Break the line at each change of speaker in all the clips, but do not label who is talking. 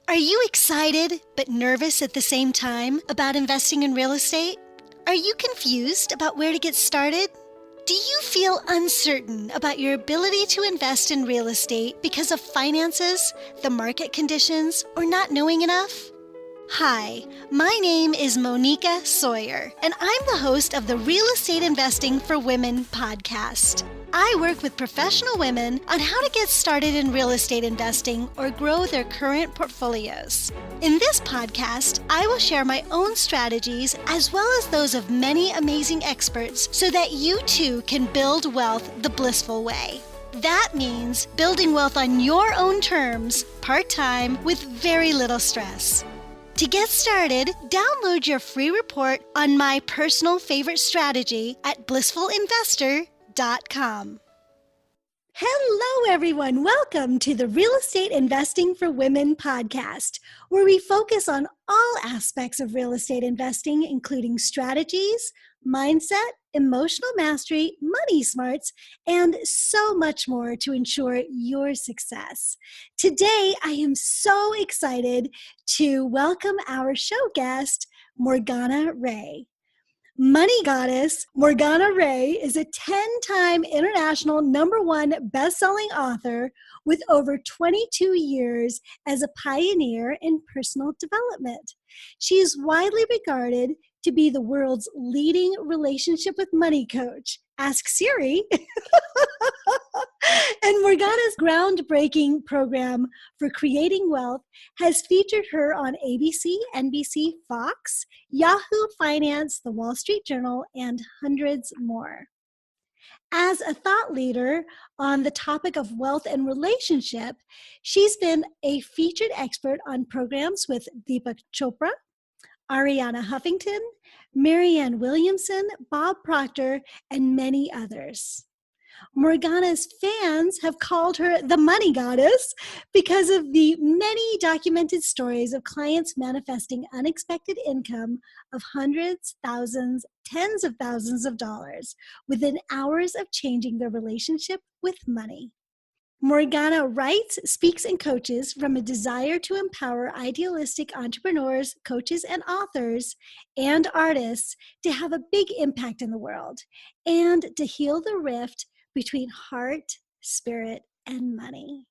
Are you excited but nervous at the same time about investing in real estate? Are you confused about where to get started? Do you feel uncertain about your ability to invest in real estate because of finances, the market conditions, or not knowing enough? Hi, my name is Monica Sawyer, and I'm the host of the Real Estate Investing for Women podcast. I work with professional women on how to get started in real estate investing or grow their current portfolios. In this podcast, I will share my own strategies as well as those of many amazing experts so that you too can build wealth the blissful way. That means building wealth on your own terms, part-time, with very little stress. To get started, download your free report on my personal favorite strategy at blissfulinvestor.com. Hello, everyone. Welcome to the Real Estate Investing for Women podcast, where we focus on all aspects of real estate investing, including strategies, mindset, emotional mastery, money smarts, and so much more to ensure your success. Today, I am so excited to welcome our show guest, Morgana Ray. Money goddess Morgana Ray is a 10-time international #1 best-selling author with over 22 years as a pioneer in personal development. She is widely regarded to be the world's leading relationship with money coach. Ask Siri. And Morgana's groundbreaking program for creating wealth has featured her on ABC, NBC, Fox, Yahoo Finance, The Wall Street Journal, and hundreds more. As a thought leader on the topic of wealth and relationship, she's been a featured expert on programs with Deepak Chopra, Ariana Huffington, Marianne Williamson, Bob Proctor, and many others. Morgana's fans have called her the money goddess because of the many documented stories of clients manifesting unexpected income of hundreds, thousands, tens of thousands of dollars within hours of changing their relationship with money. Morgana writes, speaks, and coaches from a desire to empower idealistic entrepreneurs, coaches, and authors and artists to have a big impact in the world and to heal the rift between heart, spirit, and money.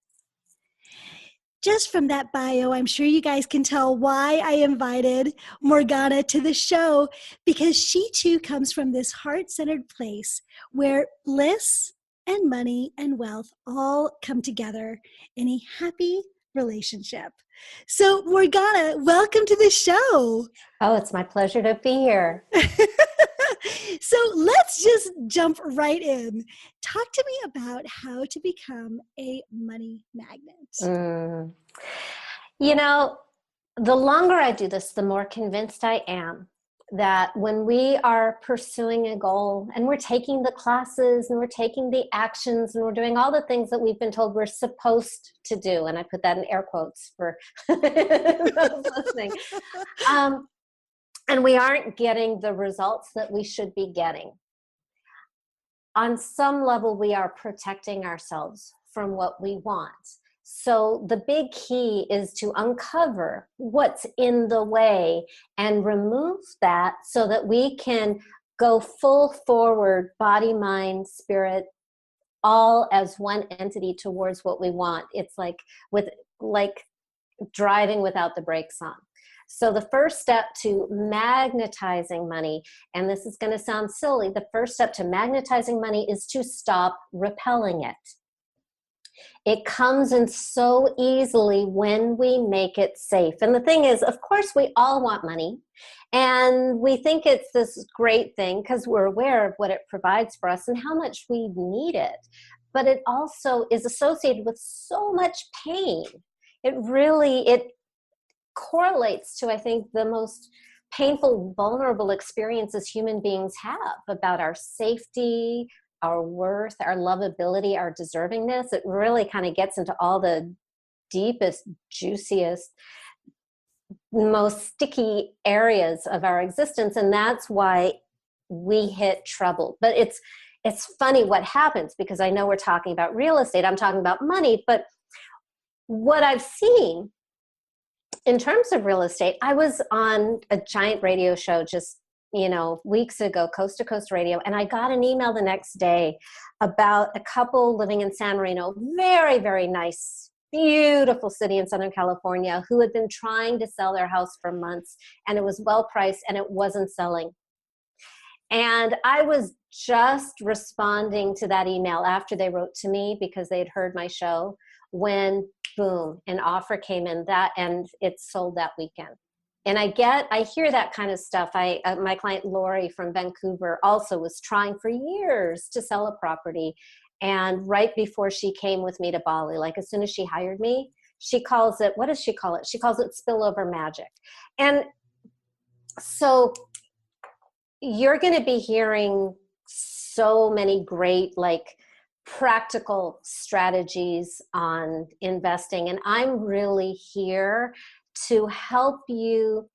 Just from that bio, I'm sure you guys can tell why I invited Morgana to the show, because she too comes from this heart-centered place where bliss and money and wealth all come together in a happy relationship. So Morgana, welcome to the show.
Oh, it's my pleasure to be here.
So let's just jump right in. Talk to me about how to become a money magnet.
You know, the longer I do this, the more convinced I am that when we are pursuing a goal and we're taking the classes and we're taking the actions and we're doing all the things that we've been told we're supposed to do, and I put that in air quotes for those listening, and we aren't getting the results that we should be getting. On some level, we are protecting ourselves from what we want. So the big key is to uncover what's in the way and remove that so that we can go full forward, body, mind, spirit, all as one entity towards what we want. It's like driving without the brakes on. So the first step to magnetizing money, and this is going to sound silly, the first step to magnetizing money is to stop repelling it. It comes in so easily when we make it safe. And the thing is, of course, we all want money. And we think it's this great thing because we're aware of what it provides for us and how much we need it. But it also is associated with so much pain. It correlates to, I think, the most painful, vulnerable experiences human beings have about our safety, our worth, our lovability, our deservingness. It really kind of gets into all the deepest, juiciest, most sticky areas of our existence. And that's why we hit trouble. But it's funny what happens, because I know we're talking about real estate. I'm talking about money. But what I've seen In terms of real estate, I was on a giant radio show just, weeks ago, Coast to Coast Radio, and I got an email the next day about a couple living in San Marino, very, very nice, beautiful city in Southern California, who had been trying to sell their house for months, and it was well priced and it wasn't selling. And I was just responding to that email after they wrote to me because they had heard my show, when boom, an offer came in, and it sold that weekend. And I hear that kind of stuff. My client Lori from Vancouver also was trying for years to sell a property. And right before she came with me to Bali, like as soon as she hired me, she calls it, what does she call it? She calls it spillover magic. And so you're going to be hearing so many great, like, practical strategies on investing. And I'm really here to help you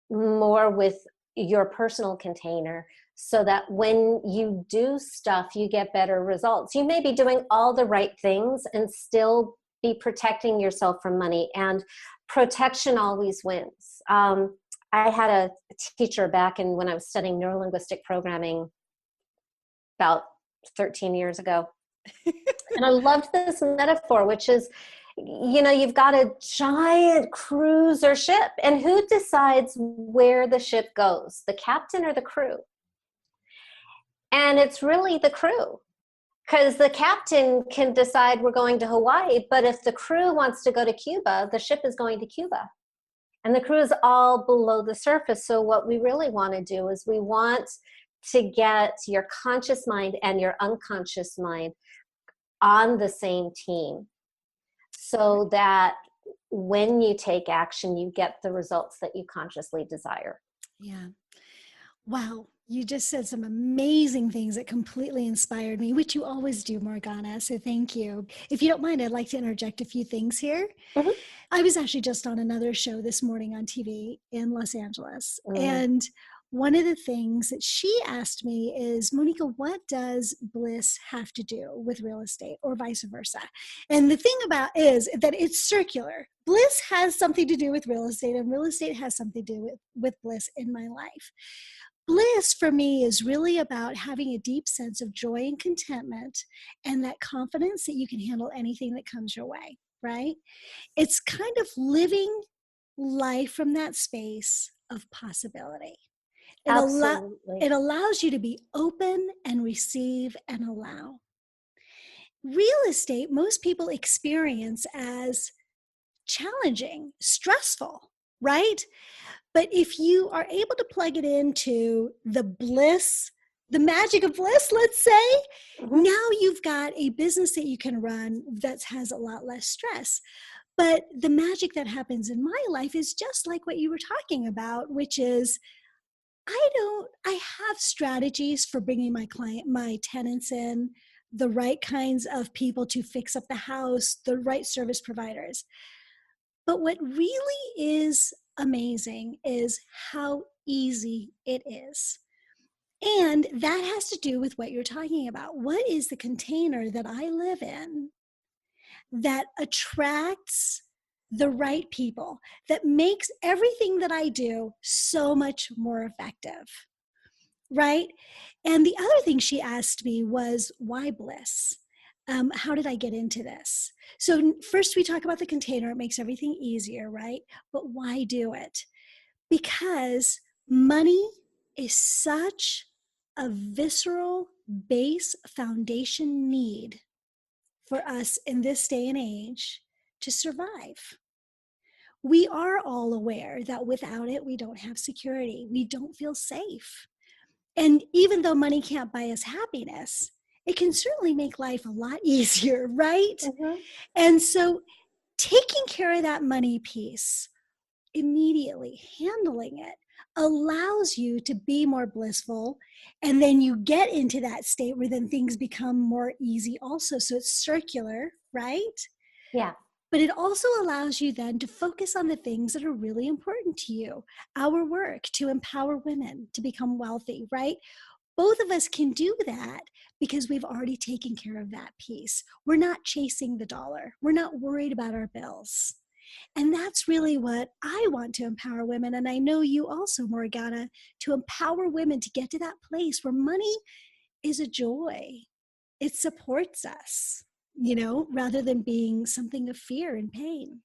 more with your personal container so that when you do stuff, you get better results. You may be doing all the right things and still be protecting yourself from money, and protection always wins. I had a teacher back when I was studying neurolinguistic programming about 13 years ago. And I loved this metaphor, which is, you've got a giant cruiser ship, and who decides where the ship goes, the captain or the crew? And it's really the crew, because the captain can decide we're going to Hawaii, but if the crew wants to go to Cuba, the ship is going to Cuba. And the crew is all below the surface. So what we really want to do is we want to get your conscious mind and your unconscious mind on the same team, so that when you take action, you get the results that you consciously desire.
Yeah. Wow. You just said some amazing things that completely inspired me, which you always do, Morgana. So thank you. If you don't mind, I'd like to interject a few things here. Mm-hmm. I was actually just on another show this morning on TV in Los Angeles. And one of the things that she asked me is, Monica, what does Bliss have to do with real estate, or vice versa? And the thing about is that it's circular. Bliss has something to do with real estate, and real estate has something to do with Bliss in my life. Bliss for me is really about having a deep sense of joy and contentment, and that confidence that you can handle anything that comes your way, right? It's kind of living life from that space of possibility. It allows you to be open and receive and allow. Real estate, most people experience as challenging, stressful, right? But if you are able to plug it into the bliss, the magic of bliss, let's say, now you've got a business that you can run that has a lot less stress. But the magic that happens in my life is just like what you were talking about, which is I have strategies for bringing my tenants in, the right kinds of people to fix up the house, the right service providers. But what really is amazing is how easy it is. And that has to do with what you're talking about. What is the container that I live in that attracts the right people, that makes everything that I do so much more effective, right? And the other thing she asked me was, why Bliss? How did I get into this? So first we talk about the container. It makes everything easier, right? But why do it? Because money is such a visceral base foundation need for us in this day and age to survive. We are all aware that without it, we don't have security. We don't feel safe. And even though money can't buy us happiness, it can certainly make life a lot easier, right? And so taking care of that money piece, immediately handling it, allows you to be more blissful. And then you get into that state where then things become more easy also. So it's circular, right?
Yeah.
But it also allows you then to focus on the things that are really important to you. Our work to empower women to become wealthy, right? Both of us can do that because we've already taken care of that piece. We're not chasing the dollar. We're not worried about our bills. And that's really what I want to empower women. And I know you also, Morgana, to empower women to get to that place where money is a joy. It supports us, rather than being something of fear and pain.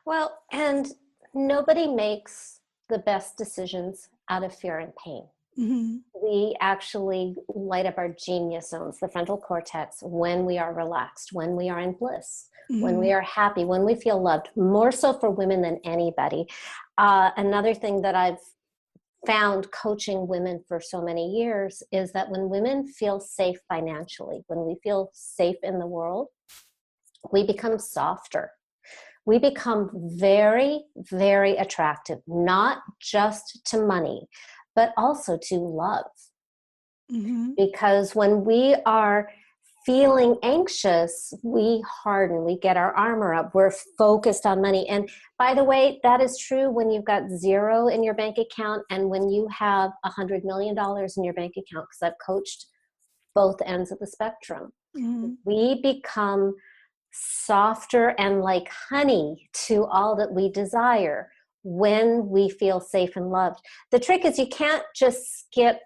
Well, and nobody makes the best decisions out of fear and pain.
Mm-hmm.
We actually light up our genius zones, the frontal cortex, when we are relaxed, when we are in bliss, when we are happy, when we feel loved, more so for women than anybody. Another thing that I've found coaching women for so many years is that when women feel safe financially, when we feel safe in the world, we become softer. We become very, very attractive, not just to money, but also to love.
Mm-hmm.
Because when we are feeling anxious, we harden, we get our armor up, we're focused on money. And by the way, that is true when you've got zero in your bank account and when you have $100 million in your bank account, because I've coached both ends of the spectrum.
Mm-hmm.
We become softer and like honey to all that we desire when we feel safe and loved. The trick is you can't just skip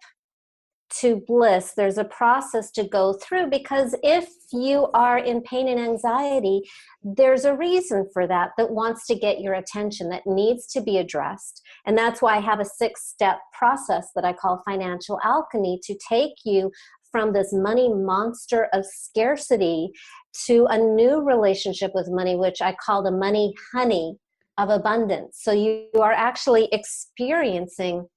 to bliss. There's a process to go through, because if you are in pain and anxiety, there's a reason for that wants to get your attention, that needs to be addressed. And that's why I have a 6-step process that I call financial alchemy, to take you from this money monster of scarcity to a new relationship with money, which I call the money honey of abundance. So you are actually experiencing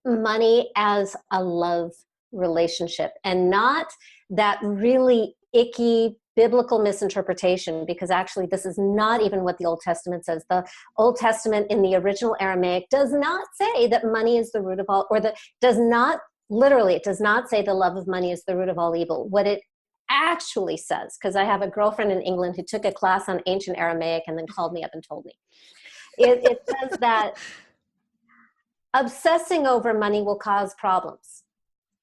money as a love relationship, and not that really icky biblical misinterpretation, because actually this is not even what the Old Testament says. The Old Testament in the original Aramaic does not say that money is the root of all, or it does not say the love of money is the root of all evil. What it actually says, because I have a girlfriend in England who took a class on ancient Aramaic and then called me up and told me, it says that obsessing over money will cause problems.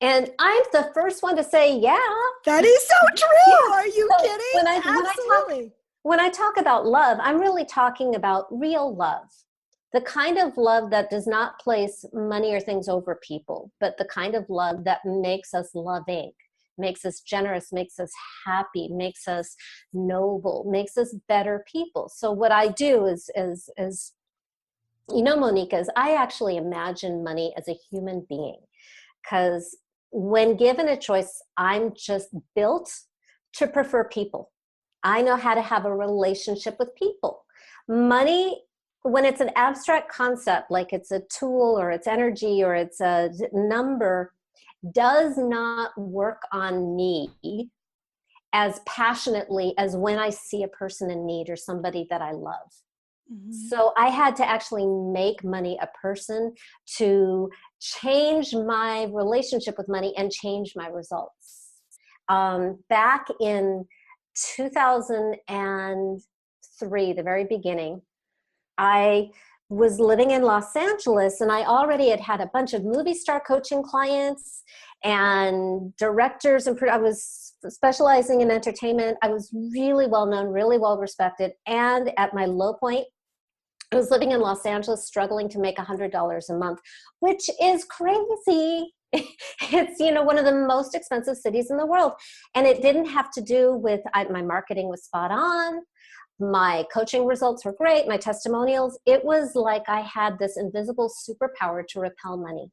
And I'm the first one to say, yeah.
That is so true. Yeah. Are you kidding? Absolutely.
When I talk about love, I'm really talking about real love. The kind of love that does not place money or things over people, but the kind of love that makes us loving, makes us generous, makes us happy, makes us noble, makes us better people. So what I do is Monica, is I actually imagine money as a human being, because when given a choice, I'm just built to prefer people. I know how to have a relationship with people. Money, when it's an abstract concept, like it's a tool or it's energy or it's a number, does not work on me as passionately as when I see a person in need or somebody that I love. So I had to actually make money a person to change my relationship with money and change my results. Back in 2003, the very beginning, I was living in Los Angeles, and I already had a bunch of movie star coaching clients and directors, and I was specializing in entertainment. I was really well known, really well respected, and at my low point, I was living in Los Angeles, struggling to make $100 a month, which is crazy. It's, one of the most expensive cities in the world. And it didn't have to do with my marketing was spot on. My coaching results were great. My testimonials, it was like I had this invisible superpower to repel money.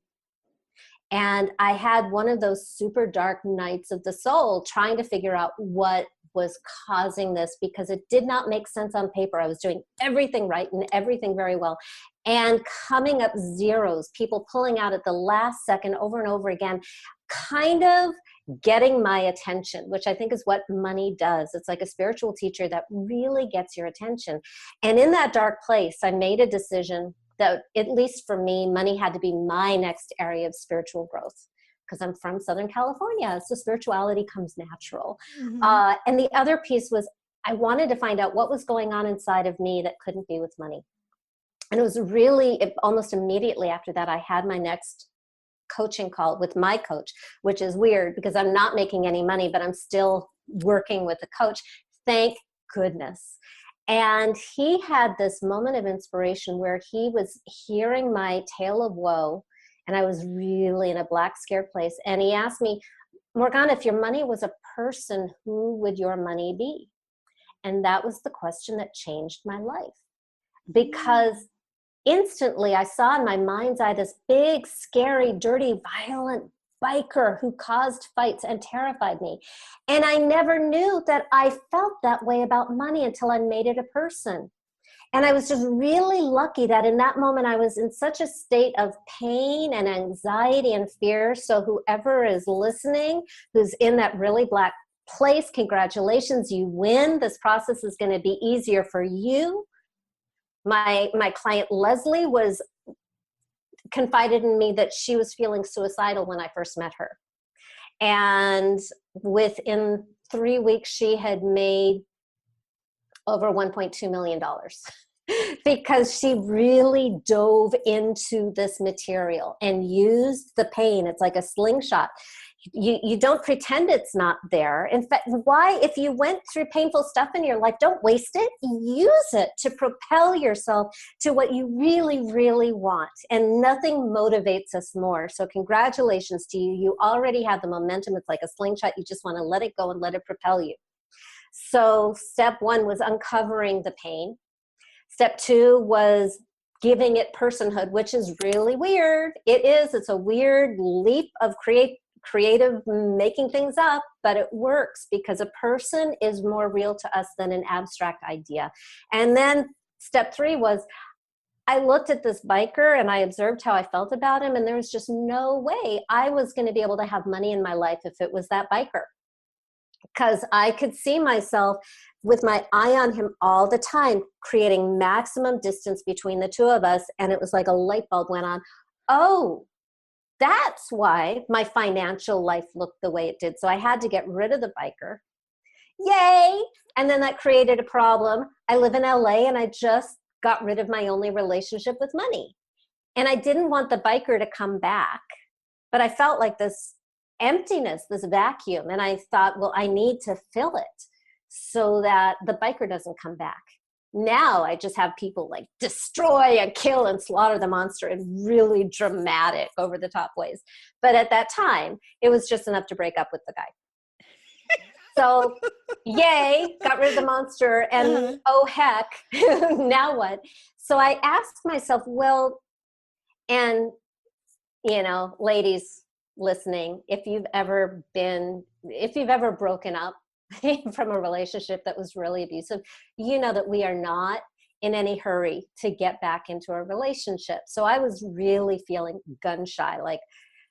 And I had one of those super dark nights of the soul, trying to figure out what was causing this, because it did not make sense on paper. I was doing everything right and everything very well, and coming up zeros, people pulling out at the last second over and over again, kind of getting my attention, which I think is what money does. It's like a spiritual teacher that really gets your attention. And in that dark place, I made a decision that, at least for me, money had to be my next area of spiritual growth, because I'm from Southern California, so spirituality comes natural. And the other piece was, I wanted to find out what was going on inside of me that couldn't be with money. And it was really, almost immediately after that, I had my next coaching call with my coach, which is weird because I'm not making any money, but I'm still working with a coach. Thank goodness. And he had this moment of inspiration where he was hearing my tale of woe, and I was really in a black scared place. And he asked me, Morgana, if your money was a person, who would your money be? And that was the question that changed my life. Because instantly I saw in my mind's eye this big, scary, dirty, violent biker who caused fights and terrified me. And I never knew that I felt that way about money until I made it a person. And I was just really lucky that in that moment I was in such a state of pain and anxiety and fear. So whoever is listening, who's in that really black place, congratulations, you win. This process is going to be easier for you. My client Leslie was confided in me that she was feeling suicidal when I first met her. And within 3 weeks, she had made over $1.2 million because she really dove into this material and used the pain. It's like a slingshot. You don't pretend it's not there. In fact, why, if you went through painful stuff in your life, don't waste it. Use it to propel yourself to what you really, really want. And nothing motivates us more. So congratulations to you. You already have the momentum. It's like a slingshot. You just want to let it go and let it propel you. So step 1 was uncovering the pain. Step 2 was giving it personhood, which is really weird. It's a weird leap of creative making things up, but it works because a person is more real to us than an abstract idea. And then step 3 was I looked at this biker and I observed how I felt about him, and there was just no way I was going to be able to have money in my life if it was that biker. Because I could see myself with my eye on him all the time, creating maximum distance between the two of us. And it was like a light bulb went on. Oh, that's why my financial life looked the way it did. So I had to get rid of the biker. Yay! And then that created a problem. I live in LA and I just got rid of my only relationship with money. And I didn't want the biker to come back, but I felt like this emptiness, this vacuum. And I thought, well, I need to fill it so that the biker doesn't come back. Now I just have people like destroy and kill and slaughter the monster in really dramatic, over the top ways. But at that time, it was just enough to break up with the guy. So yay, got rid of the monster. And oh heck, now what? So I asked myself, well, and you know, ladies listening, if you've ever broken up from a relationship that was really abusive, you know that we are not in any hurry to get back into a relationship. So I was really feeling gun shy, like,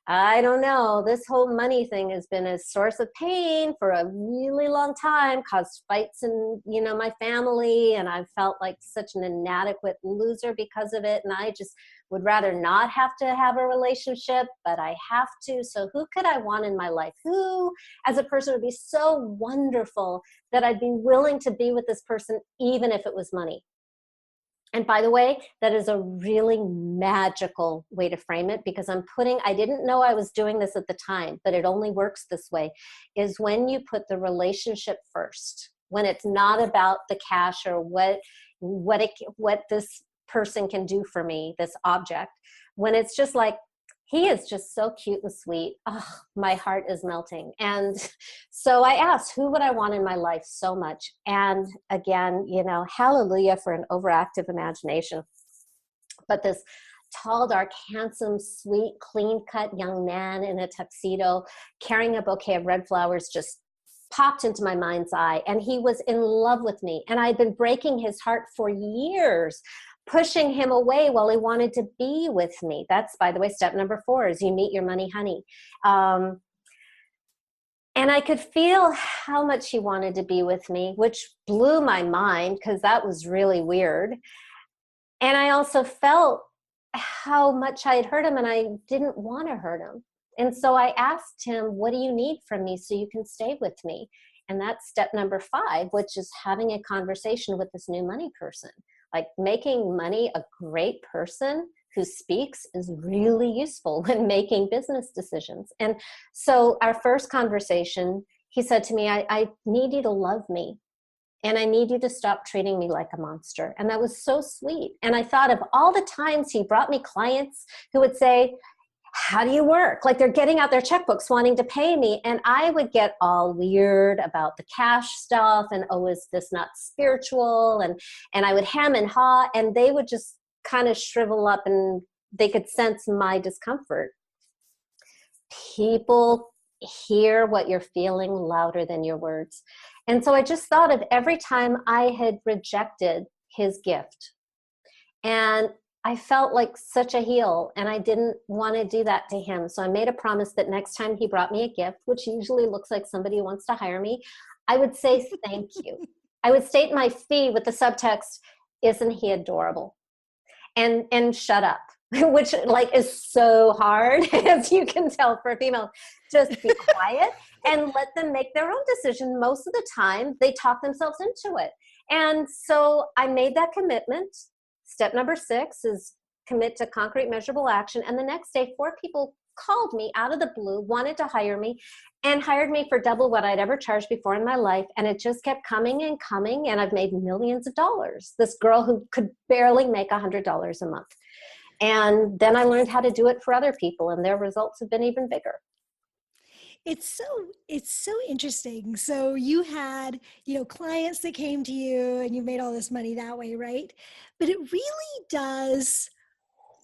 I don't know, this whole money thing has been a source of pain for a really long time, caused fights in, you know, my family, and I felt like such an inadequate loser because of it, and I just would rather not have to have a relationship, but I have to. So who could I want in my life? Who, as a person, would be so wonderful that I'd be willing to be with this person even if it was money? And by the way, that is a really magical way to frame it, because I didn't know I was doing this at the time, but it only works this way, is when you put the relationship first, when it's not about the cash or what this person can do for me, this object, when it's just like, he is just so cute and sweet. Oh, my heart is melting. And so I asked, who would I want in my life so much? And again, you know, hallelujah for an overactive imagination. But this tall, dark, handsome, sweet, clean-cut young man in a tuxedo carrying a bouquet of red flowers just popped into my mind's eye. And he was in love with me. And I'd been breaking his heart for years, pushing him away while he wanted to be with me. That's, by the way, step number 4 is you meet your money honey. And I could feel how much he wanted to be with me, which blew my mind because that was really weird. And I also felt how much I had hurt him, and I didn't want to hurt him. And so I asked him, what do you need from me so you can stay with me? And that's step number 5, which is having a conversation with this new money person. Like, making money a great person who speaks is really useful when making business decisions. And so our first conversation, he said to me, I need you to love me. and I need you to stop treating me like a monster. And that was so sweet. And I thought of all the times he brought me clients who would say, how do you work? Like they're getting out their checkbooks wanting to pay me. And I would get all weird about the cash stuff. And, oh, is this not spiritual? And I would hem and haw, and they would just kind of shrivel up, and they could sense my discomfort. People hear what you're feeling louder than your words. And so I just thought of every time I had rejected his gift, and I felt like such a heel, and I didn't want to do that to him. So I made a promise that next time he brought me a gift, which usually looks like somebody who wants to hire me, I would say thank you. I would state my fee with the subtext, isn't he adorable? And shut up, which like is so hard, as you can tell for a female. Just be quiet and let them make their own decision. Most of the time, they talk themselves into it. And so I made that commitment. Step number 6 is commit to concrete, measurable action. And the next day, 4 people called me out of the blue, wanted to hire me, and hired me for double what I'd ever charged before in my life. And it just kept coming and coming, and I've made millions of dollars. This girl who could barely make $100 a month. And then I learned how to do it for other people, and their results have been even bigger.
It's so interesting. So you had, clients that came to you and you made all this money that way, right? But it really does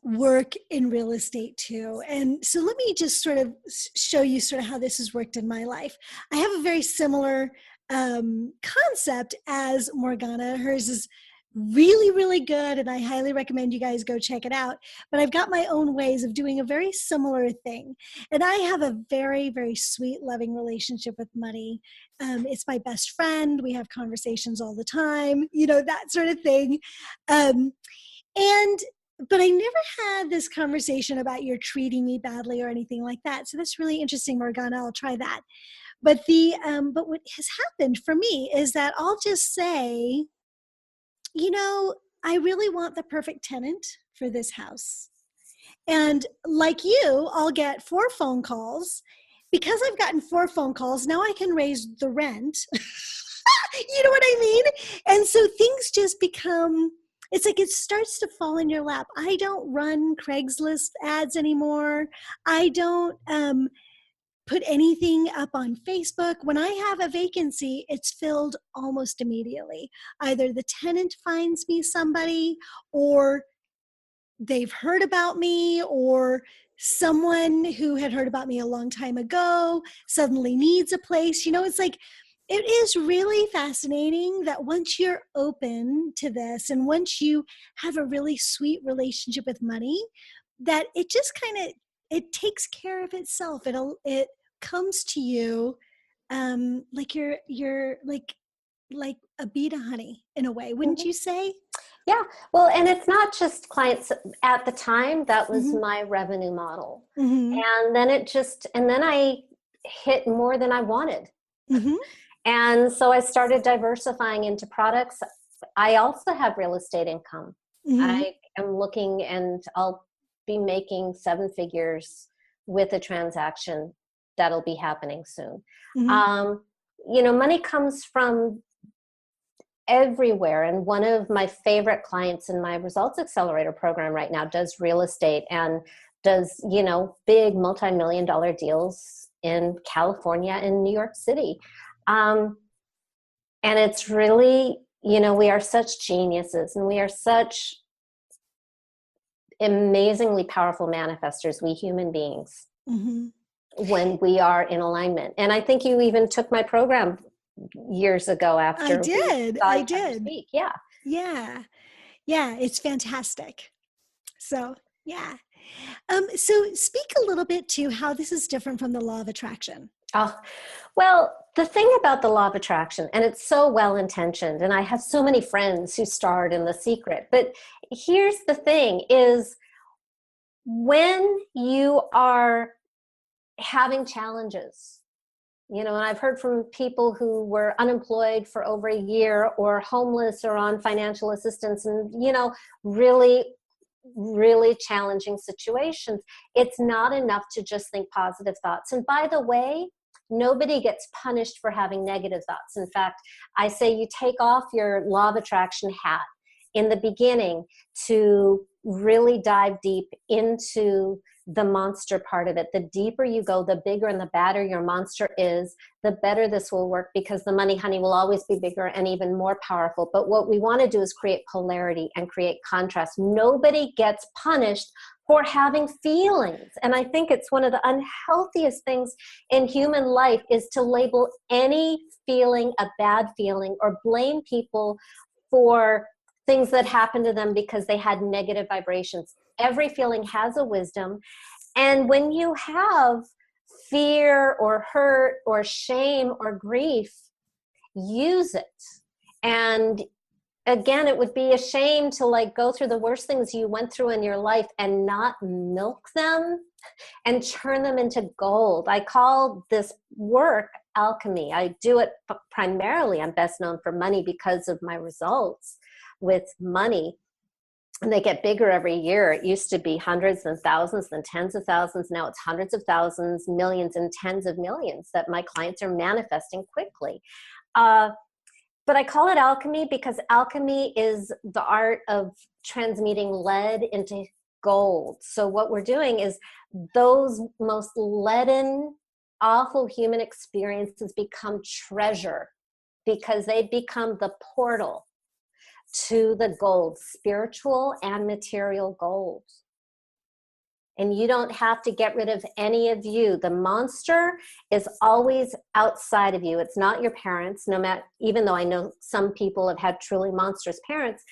work in real estate too. And so let me just sort of show you sort of how this has worked in my life. I have a very similar concept as Morgana. Hers is really, really good, and I highly recommend you guys go check it out. But I've got my own ways of doing a very similar thing. And I have a very, very sweet, loving relationship with money. It's my best friend. We have conversations all the time, that sort of thing. But I never had this conversation about you're treating me badly or anything like that. So that's really interesting, Morgana. I'll try that. But but what has happened for me is that I'll just say, I really want the perfect tenant for this house. And like you, I'll get 4 phone calls. Because I've gotten 4 phone calls, now I can raise the rent. You know what I mean? And so things just become, it's like it starts to fall in your lap. I don't run Craigslist ads anymore. I don't put anything up on Facebook. When I have a vacancy, it's filled almost immediately. Either the tenant finds me somebody, or they've heard about me, or someone who had heard about me a long time ago suddenly needs a place. It's like, it is really fascinating that once you're open to this, and once you have a really sweet relationship with money, that it just kind of, it takes care of itself. It comes to you like you're like a bee to honey in a way, wouldn't you say?
Yeah. Well, and it's not just clients. At the time, that was my revenue model. And then I hit more than I wanted. And so I started diversifying into products. I also have real estate income. I am looking, and I'll be making 7 figures with a transaction that'll be happening soon. Money comes from everywhere. And one of my favorite clients in my Results Accelerator program right now does real estate and does, big multi-million-dollar deals in California and New York City. And it's really, we are such geniuses, and we are such amazingly powerful manifestors, we human beings, when we are in alignment. And I think you even took my program years ago after
I did.
Speak. Yeah.
It's fantastic. So yeah. So speak a little bit to how this is different from the law of attraction.
Oh, well, the thing about the law of attraction, and it's so well-intentioned, and I have so many friends who starred in The Secret, but here's the thing is, when you are having challenges, and I've heard from people who were unemployed for over a year, or homeless, or on financial assistance, and, really, really challenging situations. It's not enough to just think positive thoughts. And by the way, Nobody gets punished for having negative thoughts. In fact, I say you take off your law of attraction hat in the beginning to really dive deep into the monster part of it. The deeper you go, the bigger and the badder your monster is, the better this will work, because the money honey will always be bigger and even more powerful. But what we want to do is create polarity and create contrast. Nobody gets punished for having feelings. And I think it's one of the unhealthiest things in human life is to label any feeling a bad feeling or blame people for things that happened to them because they had negative vibrations. Every feeling has a wisdom. And when you have fear or hurt or shame or grief, use it. And again, it would be a shame to like go through the worst things you went through in your life and not milk them and turn them into gold. I call this work alchemy. I do it primarily. I'm best known for money because of my results with money. And they get bigger every year. It used to be hundreds and thousands and tens of thousands. Now it's hundreds of thousands, millions and tens of millions that my clients are manifesting quickly. But I call it alchemy because alchemy is the art of transmuting lead into gold. So what we're doing is those most leaden, awful human experiences become treasure because they become the portal to the gold, spiritual and material gold. And you don't have to get rid of any of you. The monster is always outside of you. It's not your parents, no matter, even though I know some people have had truly monstrous parents,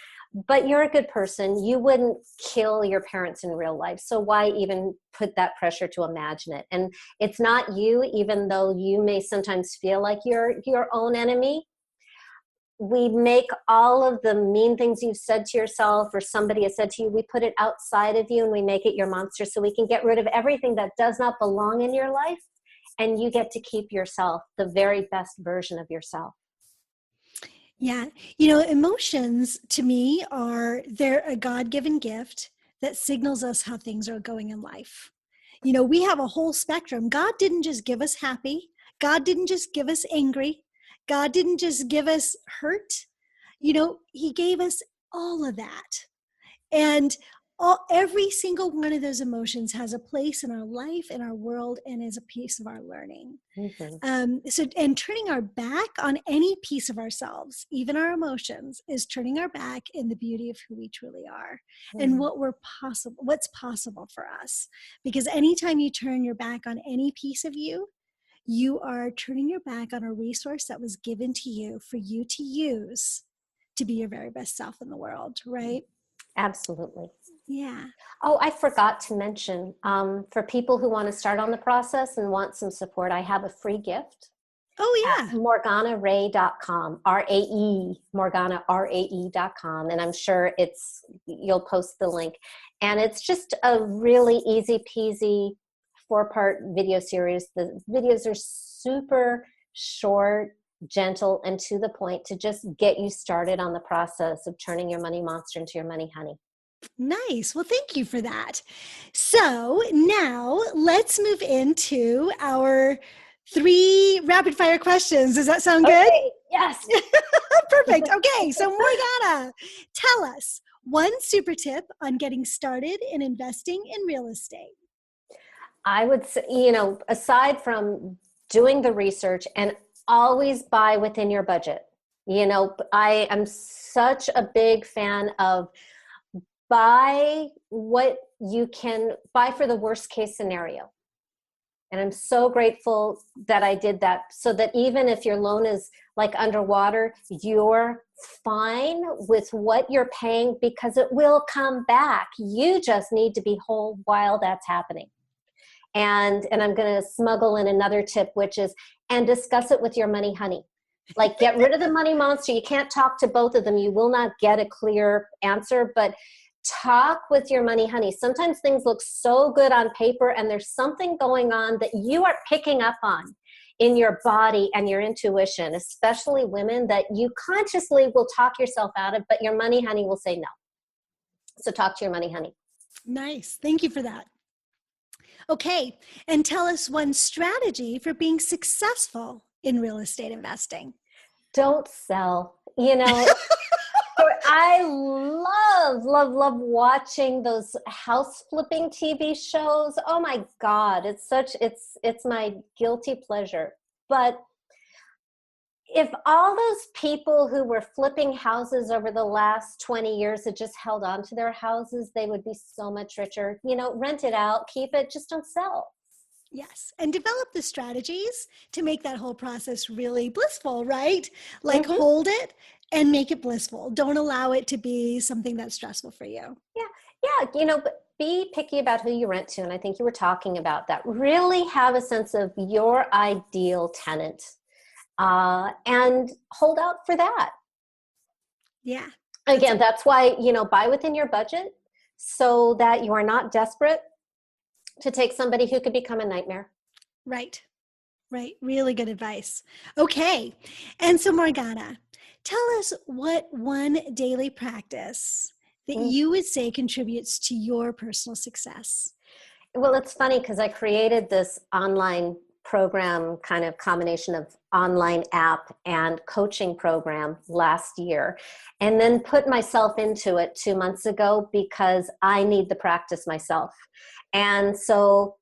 but you're a good person. You wouldn't kill your parents in real life. So why even put that pressure to imagine it? And it's not you, even though you may sometimes feel like you're your own enemy. We make all of the mean things you've said to yourself or somebody has said to you, we put it outside of you and we make it your monster so we can get rid of everything that does not belong in your life, and you get to keep yourself, the very best version of yourself.
Yeah. Emotions to me they're a God-given gift that signals us how things are going in life. We have a whole spectrum. God didn't just give us happy. God didn't just give us angry. God didn't just give us hurt. He gave us all of that. And every single one of those emotions has a place in our life, in our world, and is a piece of our learning. Mm-hmm. And turning our back on any piece of ourselves, even our emotions, is turning our back in the beauty of who we truly are, mm-hmm. and what's possible for us. Because anytime you turn your back on any piece of you, you are turning your back on a resource that was given to you for you to use to be your very best self in the world, right?
Absolutely.
Yeah.
Oh, I forgot to mention, for people who want to start on the process and want some support, I have a free gift.
Oh, yeah.
At morganarae.com, R-A-E, Morgana, R-A-E.com. And I'm sure you'll post the link. And it's just a really easy peasy 4-part video series. The videos are super short, gentle, and to the point to just get you started on the process of turning your money monster into your money honey.
Nice. Well, thank you for that. So now let's move into our 3 rapid fire questions. Does that sound good?
Yes.
Perfect. Okay. So Morgana, tell us one super tip on getting started in investing in real estate.
I would say, aside from doing the research, and always buy within your budget. I am such a big fan of buy what you can buy for the worst case scenario. And I'm so grateful that I did that, so that even if your loan is like underwater, you're fine with what you're paying because it will come back. You just need to be whole while that's happening. And I'm going to smuggle in another tip, which is, and discuss it with your money honey. Like, get rid of the money monster. You can't talk to both of them. You will not get a clear answer, but talk with your money honey. Sometimes things look so good on paper and there's something going on that you are picking up on in your body and your intuition, especially women, that you consciously will talk yourself out of, but your money honey will say no. So talk to your money honey.
Nice. Thank you for that. Okay, and tell us one strategy for being successful in real estate investing.
Don't sell. I love watching those house flipping TV shows. Oh my God, it's my guilty pleasure. But if all those people who were flipping houses over the last 20 years had just held on to their houses, they would be so much richer. Rent it out, keep it, just don't sell.
Yes, and develop the strategies to make that whole process really blissful, right? Like hold it and make it blissful. Don't allow it to be something that's stressful for you.
Yeah, but be picky about who you rent to. And I think you were talking about that. Really have a sense of your ideal tenant and hold out for that.
Yeah.
Again, that's why, buy within your budget so that you are not desperate to take somebody who could become a nightmare.
Right. Really good advice. Okay. And so Morgana, tell us what one daily practice that you would say contributes to your personal success.
Well, it's funny because I created this online program, kind of combination of online app and coaching program last year, and then put myself into it 2 months ago because I need the practice myself. And so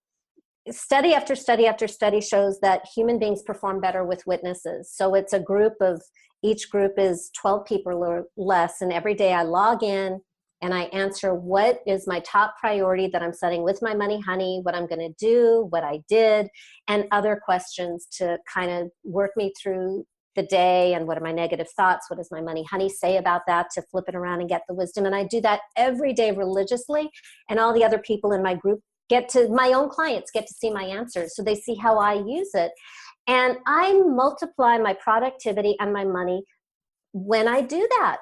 study after study after study shows that human beings perform better with witnesses. So it's a group of, each group is 12 people or less. And every day I log in and I answer what is my top priority that I'm setting with my money honey, what I'm going to do, what I did, and other questions to kind of work me through the day and what are my negative thoughts, what does my money honey say about that, to flip it around and get the wisdom. And I do that every day religiously, and all the other people in my group my own clients get to see my answers, so they see how I use it. And I multiply my productivity and my money when I do that.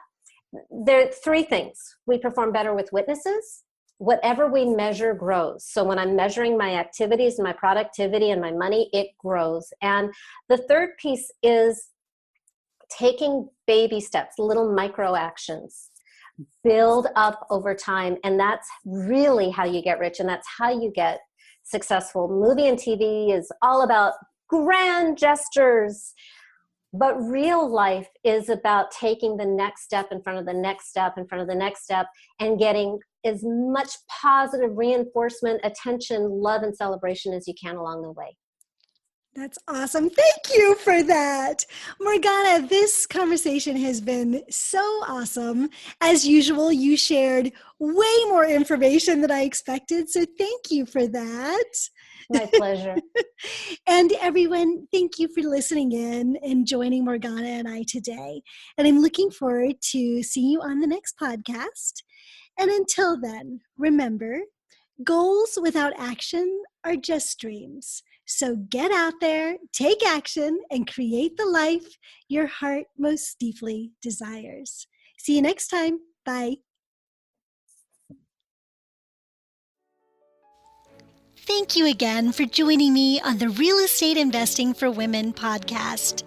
There are 3 things. We perform better with witnesses. Whatever we measure grows. So when I'm measuring my activities and my productivity and my money, it grows. And the third piece is taking baby steps, little micro actions. Build up over time, and that's really how you get rich, and that's how you get successful. Movie and TV is all about grand gestures, but real life is about taking the next step in front of the next step in front of the next step and getting as much positive reinforcement, attention, love, and celebration as you can along the way.
That's awesome. Thank you for that. Morgana, this conversation has been so awesome. As usual, you shared way more information than I expected, so thank you for that.
My pleasure.
And everyone, thank you for listening in and joining Morgana and I today. And I'm looking forward to seeing you on the next podcast. And until then, remember, goals without action are just dreams. So get out there, take action, and create the life your heart most deeply desires. See you next time. Bye. Thank you again for joining me on the Real Estate Investing for Women podcast.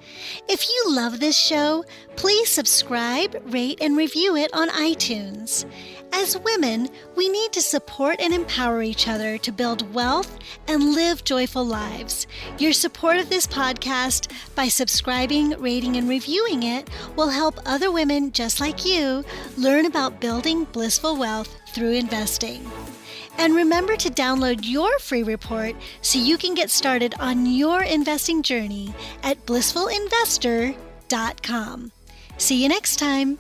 If you love this show, please subscribe, rate, and review it on iTunes. As women, we need to support and empower each other to build wealth and live joyful lives. Your support of this podcast by subscribing, rating, and reviewing it will help other women just like you learn about building blissful wealth through investing. And remember to download your free report so you can get started on your investing journey at blissfulinvestor.com. See you next time.